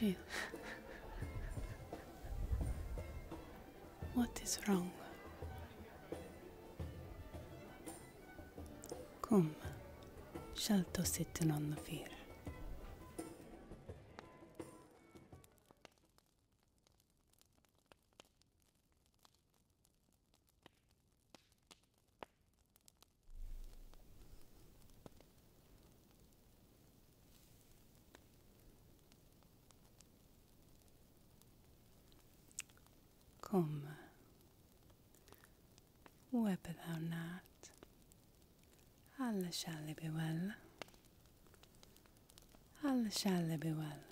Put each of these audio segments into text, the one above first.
you? What is wrong? Kom, skjelt oss sitte noen fire. Kom, wepe thou not. Alle shall be well. Alle shall be well.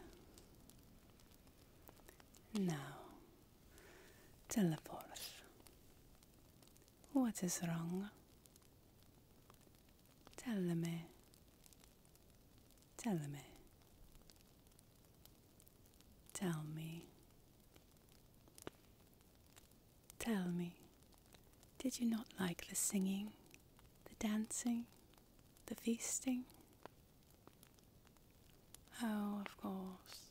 Now, tell the forth. What is wrong? Tell me. Tell me. Tell me. Tell me, did you not like the singing, the dancing, the feasting? Oh, of course.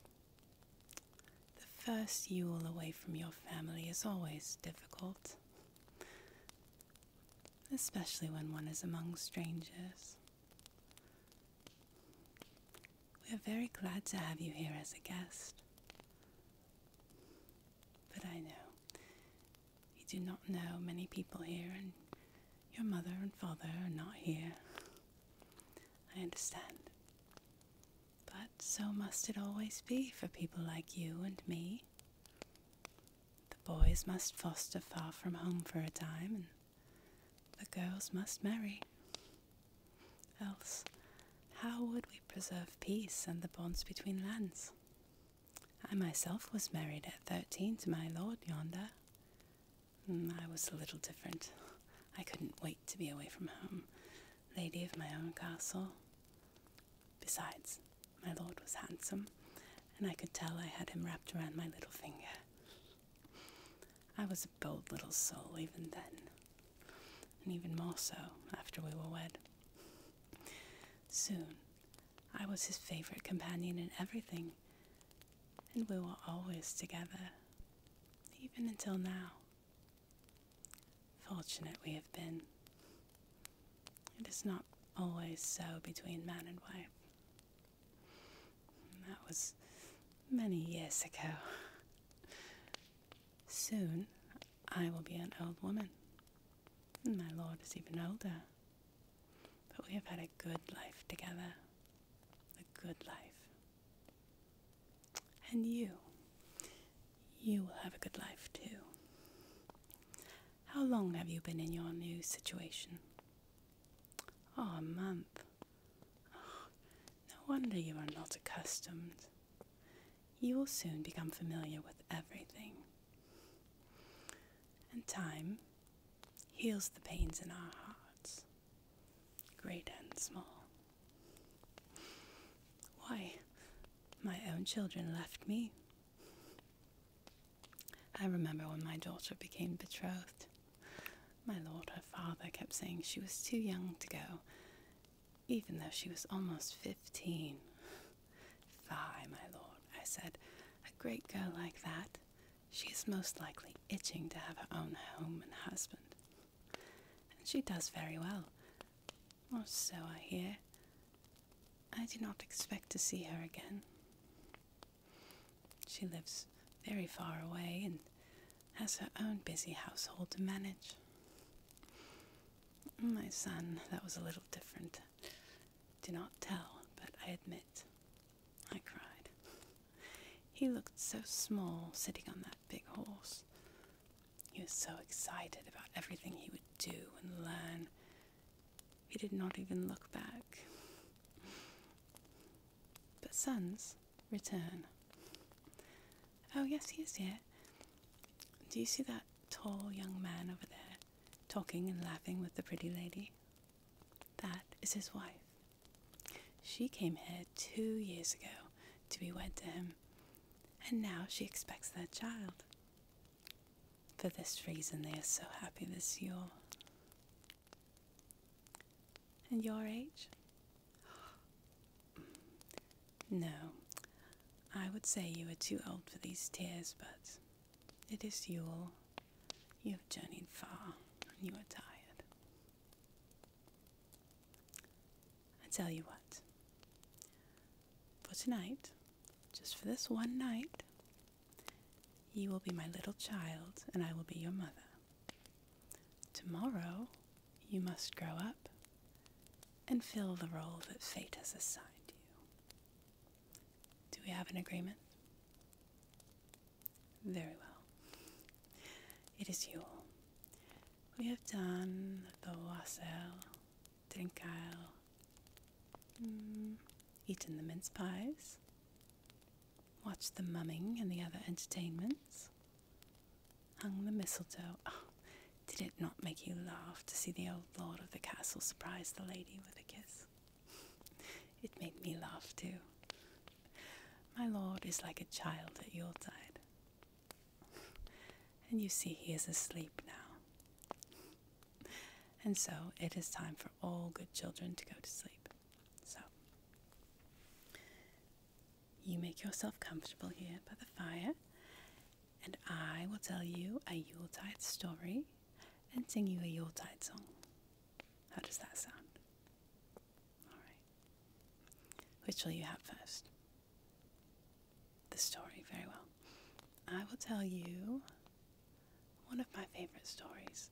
The first Yule away from your family is always difficult, especially when one is among strangers. We are very glad to have you here as a guest. But I know you do not know many people here, and your mother and father are not here. I understand. But so must it always be for people like you and me. The boys must foster far from home for a time, and the girls must marry. Else, how would we preserve peace and the bonds between lands? I myself was married at 13 to my lord yonder. I was a little different. I couldn't wait to be away from home, lady of my own castle. Besides, my lord was handsome, and I could tell I had him wrapped around my little finger. I was a bold little soul even then, and even more so after we were wed. Soon, I was his favorite companion in everything, and we were always together, even until now. Fortunate we have been. It is not always so between man and wife. That was many years ago. Soon I will be an old woman, and my lord is even older. But we have had a good life together. A good life. And you will have a good life too. How long have you been in your new situation? Oh, a month. Oh, no wonder you are not accustomed. You will soon become familiar with everything. And time heals the pains in our hearts, great and small. Why, my own children left me. I remember when my daughter became betrothed. My lord, her father, kept saying she was too young to go, even though she was almost 15. Fie, my lord, I said, a great girl like that, she is most likely itching to have her own home and husband. And she does very well, or so I hear. I do not expect to see her again. She lives very far away and has her own busy household to manage. My son, that was a little different. Do not tell, but I admit, I cried. He looked so small sitting on that big horse. He was so excited about everything he would do and learn. He did not even look back. But sons return. Oh yes, he is here. Do you see that tall young man over there, talking and laughing with the pretty lady? That is his wife. She came here 2 years ago to be wed to him, and now she expects their child. For this reason they are so happy this Yule. And your age? No, I would say you are too old for these tears, but it is Yule. You have journeyed far, and you are tired. I tell you what, for tonight, just for this one night, you will be my little child, and I will be your mother. Tomorrow, you must grow up and fill the role that fate has assigned you. Do we have an agreement? Very well. It is Yule. We have done the wassail, drinkale, eaten the mince pies, watched the mumming and the other entertainments, hung the mistletoe. Oh, did it not make you laugh to see the old lord of the castle surprise the lady with a kiss? It made me laugh too. My lord is like a child at Yuletide. And you see he is asleep now. And so it is time for all good children to go to sleep. So, you make yourself comfortable here by the fire, and I will tell you a Yuletide story and sing you a Yuletide song. How does that sound? All right. Which will you have first? The story, very well. I will tell you one of my favorite stories,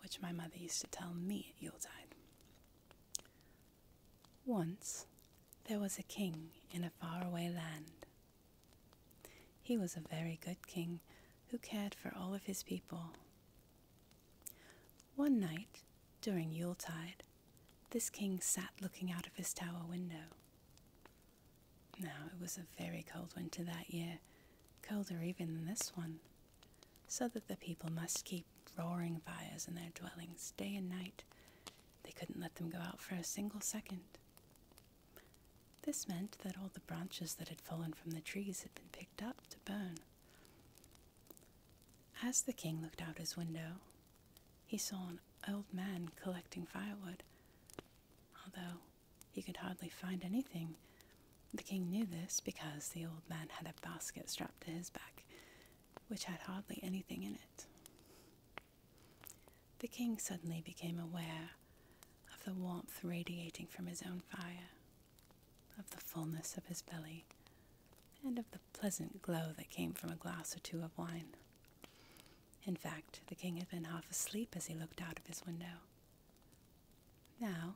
which my mother used to tell me at Yuletide. Once, there was a king in a faraway land. He was a very good king who cared for all of his people. One night, during Yuletide, this king sat looking out of his tower window. Now, it was a very cold winter that year, colder even than this one, so that the people must keep roaring fires in their dwellings day and night. They couldn't let them go out for a single second. This meant that all the branches that had fallen from the trees had been picked up to burn. As the king looked out his window, he saw an old man collecting firewood. Although he could hardly find anything, the king knew this because the old man had a basket strapped to his back, which had hardly anything in it. The king suddenly became aware of the warmth radiating from his own fire, of the fullness of his belly, and of the pleasant glow that came from a glass or two of wine. In fact, the king had been half asleep as he looked out of his window. Now,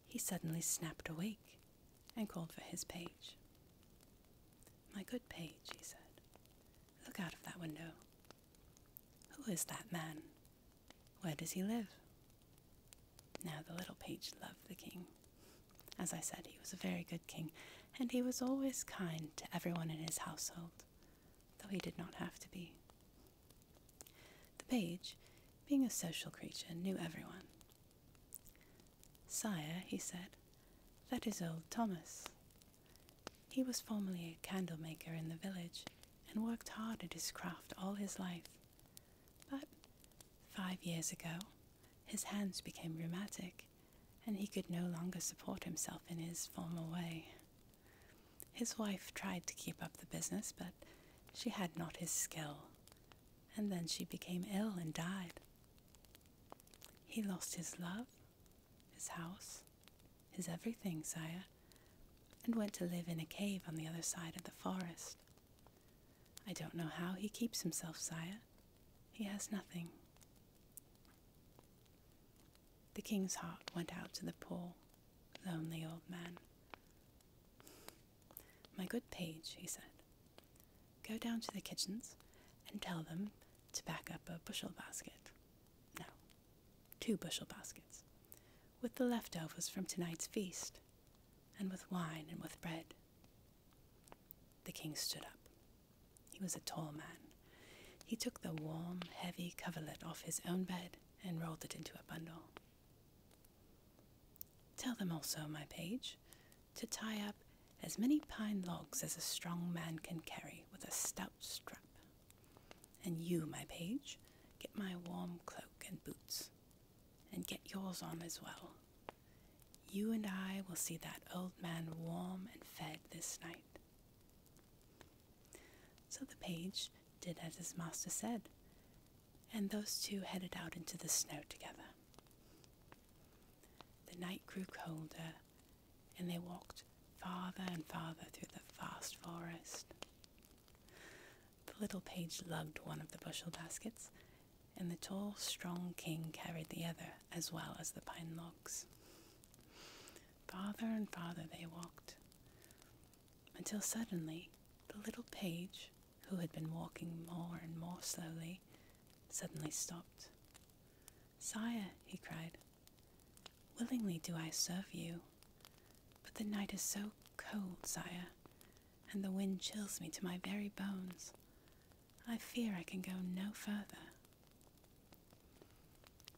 he suddenly snapped awake and called for his page. "My good page," he said, "look out of that window. Who is that man? Where does he live?" Now, the little page loved the king. As I said, he was a very good king, and he was always kind to everyone in his household, though he did not have to be. The page, being a social creature, knew everyone. "Sire," he said, "that is old Thomas. He was formerly a candle maker in the village and worked hard at his craft all his life. But 5 years ago, his hands became rheumatic, and he could no longer support himself in his former way. His wife tried to keep up the business, but she had not his skill, and then she became ill and died. He lost his love, his house, his everything, sire, and went to live in a cave on the other side of the forest. I don't know how he keeps himself, sire. He has nothing." The king's heart went out to the poor, lonely old man. "My good page," he said, "go down to the kitchens and tell them to pack up a bushel basket. No, 2 bushel baskets, with the leftovers from tonight's feast, and with wine and with bread." The king stood up. He was a tall man. He took the warm, heavy coverlet off his own bed and rolled it into a bundle. "Tell them also, my page, to tie up as many pine logs as a strong man can carry with a stout strap. And you, my page, get my warm cloak and boots, and get yours on as well. You and I will see that old man warm and fed this night." So the page did as his master said, and those two headed out into the snow together. The night grew colder, and they walked farther and farther through the vast forest. The little page lugged one of the bushel baskets, and the tall, strong king carried the other, as well as the pine logs. Farther and farther they walked, until suddenly the little page, who had been walking more and more slowly, suddenly stopped. "Sire," he cried, "willingly do I serve you, but the night is so cold, sire, and the wind chills me to my very bones. I fear I can go no further."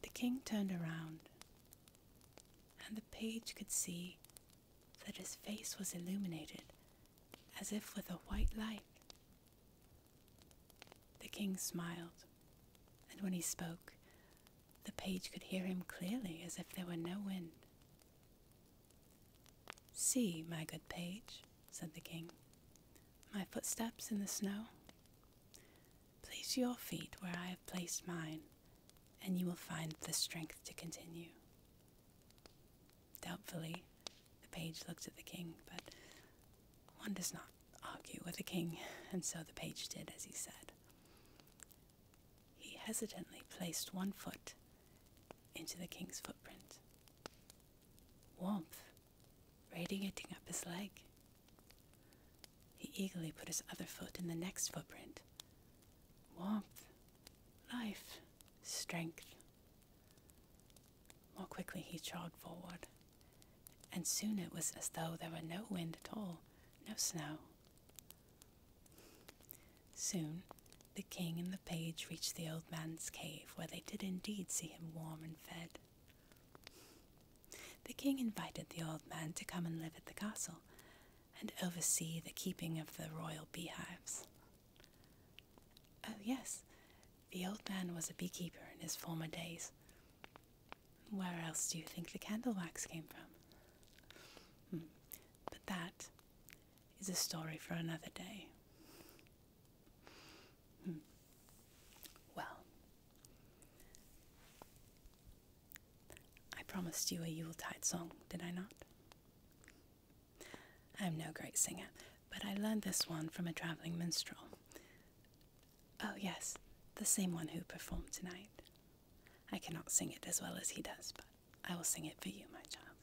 The king turned around, and the page could see that his face was illuminated as if with a white light. The king smiled, and when he spoke, the page could hear him clearly as if there were no wind. "See, my good page," said the king, "my footsteps in the snow. Place your feet where I have placed mine, and you will find the strength to continue." Doubtfully, the page looked at the king, but one does not argue with a king, and so the page did as he said. He hesitantly placed one foot into the king's footprint. Warmth radiating up his leg. He eagerly put his other foot in the next footprint. Warmth, life, strength. More quickly he trod forward, and soon it was as though there were no wind at all, no snow. Soon the king and the page reached the old man's cave, where they did indeed see him warm and fed. The king invited the old man to come and live at the castle, and oversee the keeping of the royal beehives. Oh yes, the old man was a beekeeper in his former days. Where else do you think the candle wax came from? But that is a story for another day. Well, I promised you a Yuletide song, did I not? I'm no great singer, but I learned this one from a traveling minstrel. Oh yes, the same one who performed tonight. I cannot sing it as well as he does, but I will sing it for you, my child.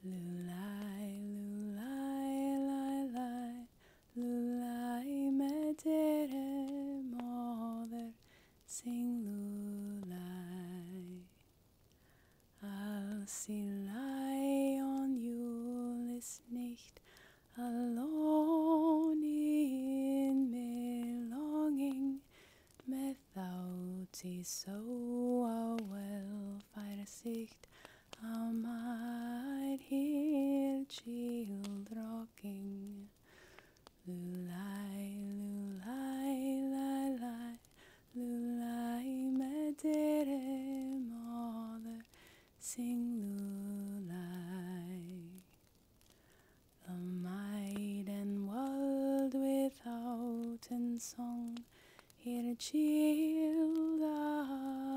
Lulai, lulai, lai, lai, lulai, medere, mother, sing lulai. Als sie lie on Yule ist nicht alone in me longing, without sie so a well versicht, might hear child rocking. Lulai, lulai, lai, lai, lulai, medere, mother, sing lulai. The maiden world without in song, her child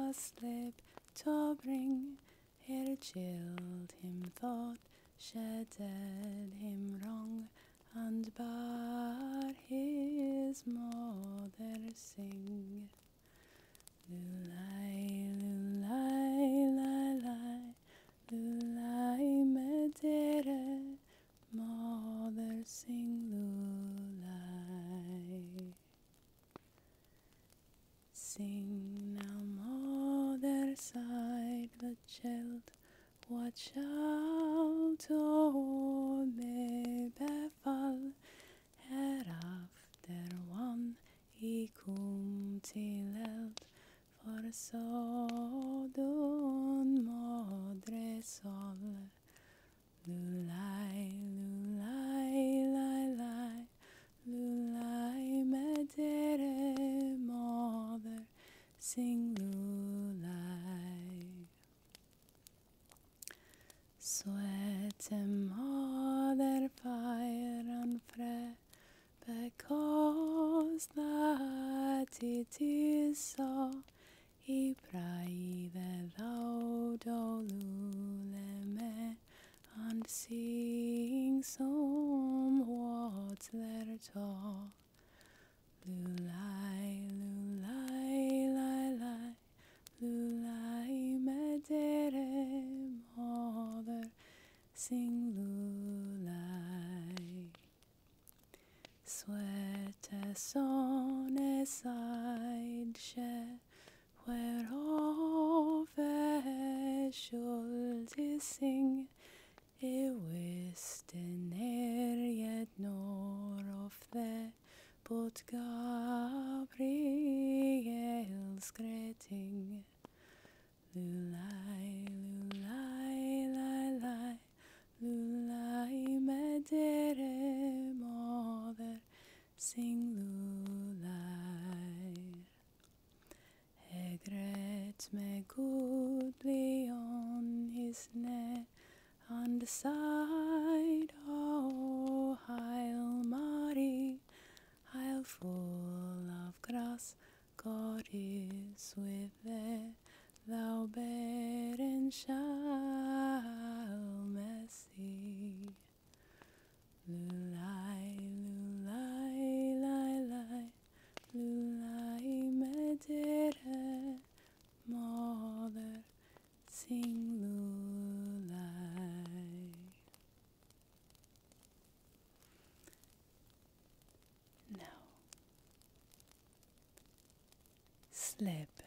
asleep to bring, her child him thought, shedded him wrong, and bar his mother sing. Lulai, lulai, lai, lai, lulai, medere, mother, sing lulai. Sing now, mother, sighed the child, what shall to me befall? Hereafter one I kom till eld, for sådan modre sol. Lulai, lulai, lai, lai, lulai, medere, mother, sing lulai. Svete mother, fire and fre, sitter så I breide laud og lule med and sing som watler ta. Lulai, lulai, lai, lai, lulai med dere moder, sing lulai. Svete sonne seidskje, whereover should sing, visste nerjet nor of the but Gabriels greeting. Lulai, lulai, lai, lai, lulai med dere moder, sing lulai. Egret med godly on his neck, on the side, oh, Hail Mary, Hail full of grace, God is with thee, thou barren child, mercy. Lulai, lulai, lai, lai, lulai med dere, moder, sing lulai. Now, släpp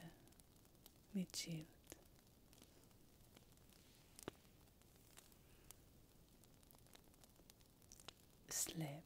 mitt ljud. Släpp